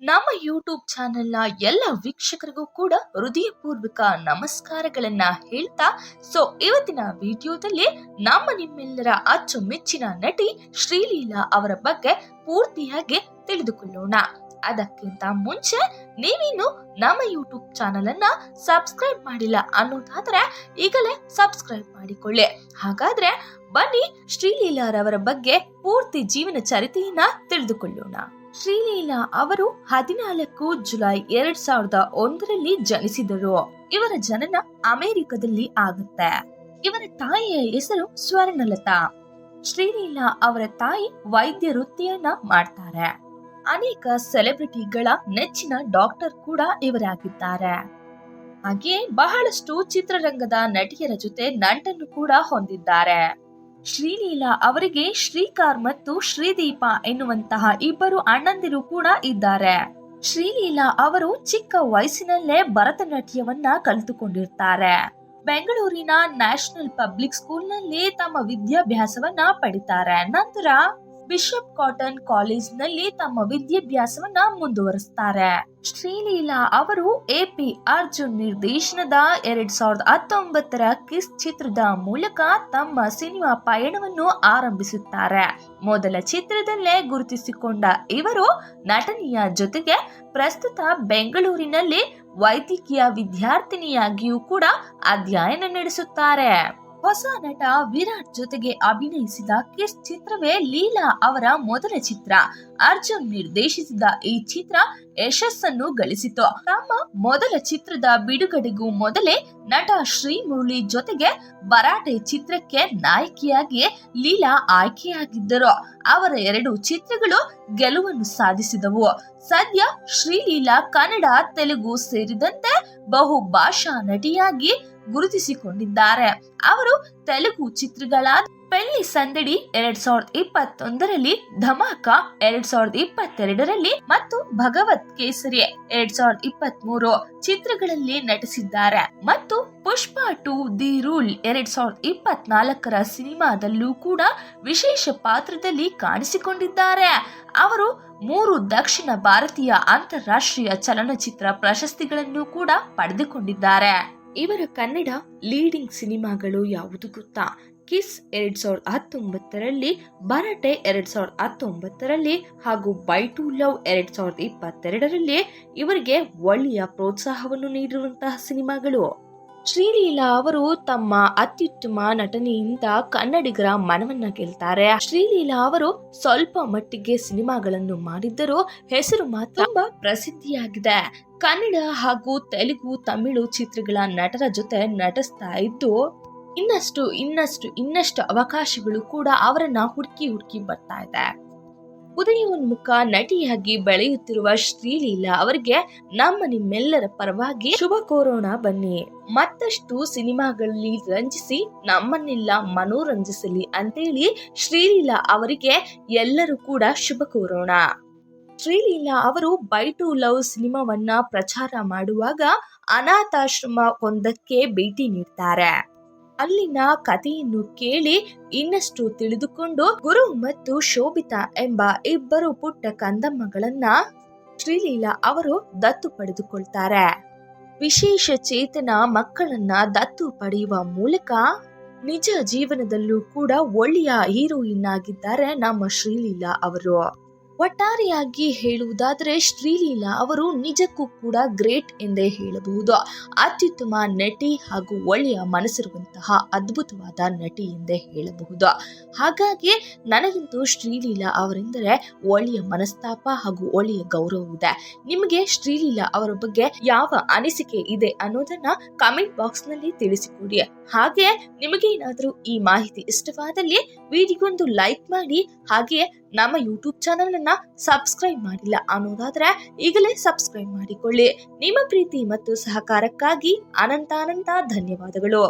ನಮ್ಮ ಯೂಟ್ಯೂಬ್ ಚಾನೆಲ್ನ ಎಲ್ಲ ವೀಕ್ಷಕರಿಗೂ ಕೂಡ ಹೃದಯಪೂರ್ವಕ ನಮಸ್ಕಾರಗಳನ್ನ ಹೇಳ್ತಾ ಇವತ್ತಿನ ವಿಡಿಯೋದಲ್ಲಿ ನಿಮ್ಮೆಲ್ಲರ ಅಚ್ಚುಮೆಚ್ಚಿನ ನಟಿ ಶ್ರೀಲೀಲಾ ಅವರ ಬಗ್ಗೆ ಪೂರ್ತಿಯಾಗಿ ತಿಳಿದುಕೊಳ್ಳೋಣ. ಅದಕ್ಕಿಂತ ಮುಂಚೆ ನೀವಿನ್ನು ನಮ್ಮ ಯೂಟ್ಯೂಬ್ ಚಾನೆಲ್ ಅನ್ನ ಸಬ್ಸ್ಕ್ರೈಬ್ ಮಾಡಿಲ್ಲ ಅನ್ನೋದಾದ್ರೆ ಈಗಲೇ ಸಬ್ಸ್ಕ್ರೈಬ್ ಮಾಡಿಕೊಳ್ಳಿ. ಹಾಗಾದ್ರೆ ಬನ್ನಿ ಶ್ರೀಲೀಲಾರವರ ಬಗ್ಗೆ ಪೂರ್ತಿ ಜೀವನ ಚರಿತ್ರೆಯನ್ನ ತಿಳಿದುಕೊಳ್ಳೋಣ. ಶ್ರೀಲೀಲಾ ಅವರು 14 ಜುಲೈ 2001ರಲ್ಲಿ ಜನಿಸಿದರು. ಇವರ ಜನನ ಅಮೆರಿಕದಲ್ಲಿ ಆಗುತ್ತೆ. ಇವರ ತಾಯಿಯ ಹೆಸರು ಸ್ವರ್ಣಲತಾ. ಶ್ರೀಲೀಲಾ ಅವರ ತಾಯಿ ವೈದ್ಯ ವೃತ್ತಿಯನ್ನ ಮಾಡ್ತಾರೆ. ಅನೇಕ ಸೆಲೆಬ್ರಿಟಿಗಳ ನೆಚ್ಚಿನ ಡಾಕ್ಟರ್ ಕೂಡ ಇವರಾಗಿದ್ದಾರೆ. ಹಾಗೆ ಬಹಳಷ್ಟು ಚಿತ್ರರಂಗದ ನಟಿಯರ ಜೊತೆ ನಂಟನ್ನು ಕೂಡ ಹೊಂದಿದ್ದಾರೆ. ಶ್ರೀಲೀಲಾ ಅವರಿಗೆ ಶ್ರೀಕಾರ್ ಮತ್ತು ಶ್ರೀದೀಪ ಎನ್ನುವಂತಹ ಇಬ್ಬರು ಅಣ್ಣಂದಿರು ಕೂಡ ಇದ್ದಾರೆ. ಶ್ರೀಲೀಲಾ ಅವರು ಚಿಕ್ಕ ವಯಸ್ಸಿನಲ್ಲೇ ಭರತನಾಟ್ಯವನ್ನ ಕಲಿತುಕೊಂಡಿರ್ತಾರೆ. ಬೆಂಗಳೂರಿನ ನ್ಯಾಷನಲ್ ಪಬ್ಲಿಕ್ ಸ್ಕೂಲ್ನಲ್ಲಿ ತಮ್ಮ ವಿದ್ಯಾಭ್ಯಾಸವನ್ನ ಪಡಿತಾರೆ. ನಂತರ ಬಿಷಪ್ ಕಾಟನ್ ಕಾಲೇಜ್ನಲ್ಲಿ ತಮ್ಮ ವಿದ್ಯಾಭ್ಯಾಸವನ್ನ ಮುಂದುವರಿಸ್ತಾರೆ. ಶ್ರೀಲೀಲಾ ಅವರು ಎಪಿ ಅರ್ಜುನ್ ನಿರ್ದೇಶನದ 2019ರ ಕಿಸ್ ಚಿತ್ರದ ಮೂಲಕ ತಮ್ಮ ಸಿನಿಮಾ ಪಯಣವನ್ನು ಆರಂಭಿಸುತ್ತಾರೆ. ಮೊದಲ ಚಿತ್ರದಲ್ಲೇ ಗುರುತಿಸಿಕೊಂಡ ಇವರು ನಟನೆಯ ಜೊತೆಗೆ ಪ್ರಸ್ತುತ ಬೆಂಗಳೂರಿನಲ್ಲಿ ವೈದ್ಯಕೀಯ ವಿದ್ಯಾರ್ಥಿನಿಯಾಗಿಯೂ ಕೂಡ ಅಧ್ಯಯನ ನಡೆಸುತ್ತಾರೆ. ಹೊಸ ನಟ ವಿರಾಟ್ ಜೊತೆಗೆ ಅಭಿನಯಿಸಿದ ಕಿಸ್ ಚಿತ್ರವೇ ಲೀಲಾ ಅವರ ಮೊದಲ ಚಿತ್ರ. ಅರ್ಜುನ್ ನಿರ್ದೇಶಿಸಿದ ಈ ಚಿತ್ರ ಯಶಸ್ಸನ್ನು ಗಳಿಸಿತು. ತಮ್ಮ ಮೊದಲ ಚಿತ್ರದ ಬಿಡುಗಡೆಗೂ ಮೊದಲೇ ನಟ ಶ್ರೀಮುರಳಿ ಜೊತೆಗೆ ಭರಾಟೆ ಚಿತ್ರಕ್ಕೆ ನಾಯಕಿಯಾಗಿ ಲೀಲಾ ಆಯ್ಕೆಯಾಗಿದ್ದರು. ಅವರ 2 ಚಿತ್ರಗಳು ಗೆಲುವನ್ನು ಸಾಧಿಸಿದವು. ಸದ್ಯ ಶ್ರೀಲೀಲಾ ಕನ್ನಡ, ತೆಲುಗು ಸೇರಿದಂತೆ ಬಹುಭಾಷಾ ನಟಿಯಾಗಿ ಗುರುತಿಸಿಕೊಂಡಿದ್ದಾರೆ. ಅವರು ತೆಲುಗು ಚಿತ್ರಗಳಾದ ಪೆಳ್ಳಿ ಸಂದಡಿ 2021ರಲ್ಲಿ, ಧಮಾಕ 2022ರಲ್ಲಿ ಮತ್ತು ಭಗವತ್ ಕೇಸರಿ 2023 ಚಿತ್ರಗಳಲ್ಲಿ ನಟಿಸಿದ್ದಾರೆ. ಮತ್ತು ಪುಷ್ಪ 2 ದಿ ರೂಲ್ 2024ರ ಸಿನಿಮಾದಲ್ಲೂ ಕೂಡ ವಿಶೇಷ ಪಾತ್ರದಲ್ಲಿ ಕಾಣಿಸಿಕೊಂಡಿದ್ದಾರೆ. ಅವರು 3 ದಕ್ಷಿಣ ಭಾರತೀಯ ಅಂತಾರಾಷ್ಟ್ರೀಯ ಚಲನಚಿತ್ರ ಪ್ರಶಸ್ತಿಗಳನ್ನು ಕೂಡ ಪಡೆದುಕೊಂಡಿದ್ದಾರೆ. ಇವರ ಕನ್ನಡ ಲೀಡಿಂಗ್ ಸಿನಿಮಾಗಳು ಯಾವುದು ಗೊತ್ತಾ? ಕಿಸ್ 2019ರಲ್ಲಿ, ಭರಾಟೆ 2019ರಲ್ಲಿ ಹಾಗೂ ಬೈ ಟು ಲವ್ 2022ರಲ್ಲಿ ಇವರಿಗೆ ಒಳ್ಳೆಯ ಪ್ರೋತ್ಸಾಹವನ್ನು ನೀಡಿರುವಂತಹ ಸಿನಿಮಾಗಳು. ಶ್ರೀಲೀಲಾ ಅವರು ತಮ್ಮ ಅತ್ಯುತ್ತಮ ನಟನೆಯಿಂದ ಕನ್ನಡಿಗರ ಮನವನ್ನ ಗೆಲ್ತಾರೆ. ಶ್ರೀಲೀಲಾ ಅವರು ಸ್ವಲ್ಪ ಮಟ್ಟಿಗೆ ಸಿನಿಮಾಗಳನ್ನು ಮಾಡಿದ್ದರೂ ಹೆಸರು ಮಾತ್ರ ತುಂಬಾ ಪ್ರಸಿದ್ಧಿಯಾಗಿದೆ. ಕನ್ನಡ ಹಾಗೂ ತೆಲುಗು, ತಮಿಳು ಚಿತ್ರಗಳ ನಟರ ಜೊತೆ ನಟಿಸ್ತಾ ಇದ್ದು ಇನ್ನಷ್ಟು ಅವಕಾಶಗಳು ಕೂಡ ಅವರನ್ನ ಹುಡುಕಿ ಬರ್ತಾ ಇದೆ. ಉದಯೋನ್ಮುಖ ನಟಿಯಾಗಿ ಬೆಳೆಯುತ್ತಿರುವ ಶ್ರೀಲೀಲಾ ಅವರಿಗೆ ನಿಮ್ಮೆಲ್ಲರ ಪರವಾಗಿ ಶುಭ ಕೋರೋಣ. ಬನ್ನಿ, ಮತ್ತಷ್ಟು ಸಿನಿಮಾಗಳಲ್ಲಿ ರಂಜಿಸಿ ನಮ್ಮನ್ನೆಲ್ಲ ಮನೋರಂಜಿಸಲಿ ಅಂತೇಳಿ ಶ್ರೀಲೀಲಾ ಅವರಿಗೆ ಎಲ್ಲರೂ ಕೂಡ ಶುಭ ಕೋರೋಣ. ಶ್ರೀಲೀಲಾ ಅವರು ಬೈ ಟು ಲವ್ ಸಿನಿಮಾವನ್ನ ಪ್ರಚಾರ ಮಾಡುವಾಗ ಅನಾಥಾಶ್ರಮ ಒಂದಕ್ಕೆ ಭೇಟಿ ನೀಡ್ತಾರೆ. ಅಲ್ಲಿನ ಕಥೆಯನ್ನು ಕೇಳಿ ಇನ್ನಷ್ಟು ತಿಳಿದುಕೊಂಡು ಗುರು ಮತ್ತು ಶೋಭಿತಾ ಎಂಬ ಇಬ್ಬರು ಪುಟ್ಟ ಕಂದಮ್ಮಗಳನ್ನ ಶ್ರೀಲೀಲಾ ಅವರು ದತ್ತು ಪಡೆದುಕೊಳ್ತಾರೆ. ವಿಶೇಷ ಚೇತನ ಮಕ್ಕಳನ್ನ ದತ್ತು ಪಡೆಯುವ ಮೂಲಕ ನಿಜ ಜೀವನದಲ್ಲೂ ಕೂಡ ಒಳ್ಳೆಯ ಹೀರೋಯಿನ್ ಆಗಿದ್ದಾರೆ ನಮ್ಮ ಶ್ರೀಲೀಲಾ ಅವರು. ಒಟ್ಟಾರೆಯಾಗಿ ಹೇಳುವುದಾದರೆ ಶ್ರೀಲೀಲಾ ಅವರು ನಿಜಕ್ಕೂ ಕೂಡ ಗ್ರೇಟ್ ಎಂದೇ ಹೇಳಬಹುದು. ಅತ್ಯುತ್ತಮ ನಟಿ ಹಾಗೂ ಒಳ್ಳೆಯ ಮನಸ್ಸಿರುವಂತಹ ಅದ್ಭುತವಾದ ನಟಿ ಎಂದೇ ಹೇಳಬಹುದು. ಹಾಗಾಗಿ ನನಗಂತೂ ಶ್ರೀಲೀಲಾ ಅವರೆಂದರೆ ಒಳ್ಳೆಯ ಮನಸ್ತಾಪ ಹಾಗೂ ಒಳ್ಳೆಯ ಗೌರವವಿದೆ. ನಿಮಗೆ ಶ್ರೀಲೀಲಾ ಅವರ ಬಗ್ಗೆ ಯಾವ ಅನಿಸಿಕೆ ಇದೆ ಅನ್ನೋದನ್ನ ಕಮೆಂಟ್ ಬಾಕ್ಸ್ ನಲ್ಲಿ ತಿಳಿಸಿಕೊಡಿ. ಹಾಗೆ ನಿಮಗೇನಾದ್ರೂ ಈ ಮಾಹಿತಿ ಇಷ್ಟವಾದಲ್ಲಿ ವಿಡಿಯೋಗೊಂದು ಲೈಕ್ ಮಾಡಿ. ಹಾಗೆ ನಮ್ಮ ಯೂಟ್ಯೂಬ್ ಚಾನೆಲ್ ಅನ್ನ ಸಬ್ಸ್ಕ್ರೈಬ್ ಮಾಡಿಲ್ಲ ಅನ್ನೋದಾದ್ರೆ ಈಗಲೇ ಸಬ್ಸ್ಕ್ರೈಬ್ ಮಾಡಿಕೊಳ್ಳಿ. ನಿಮ್ಮ ಪ್ರೀತಿ ಮತ್ತು ಸಹಕಾರಕ್ಕಾಗಿ ಅನಂತ ಧನ್ಯವಾದಗಳು.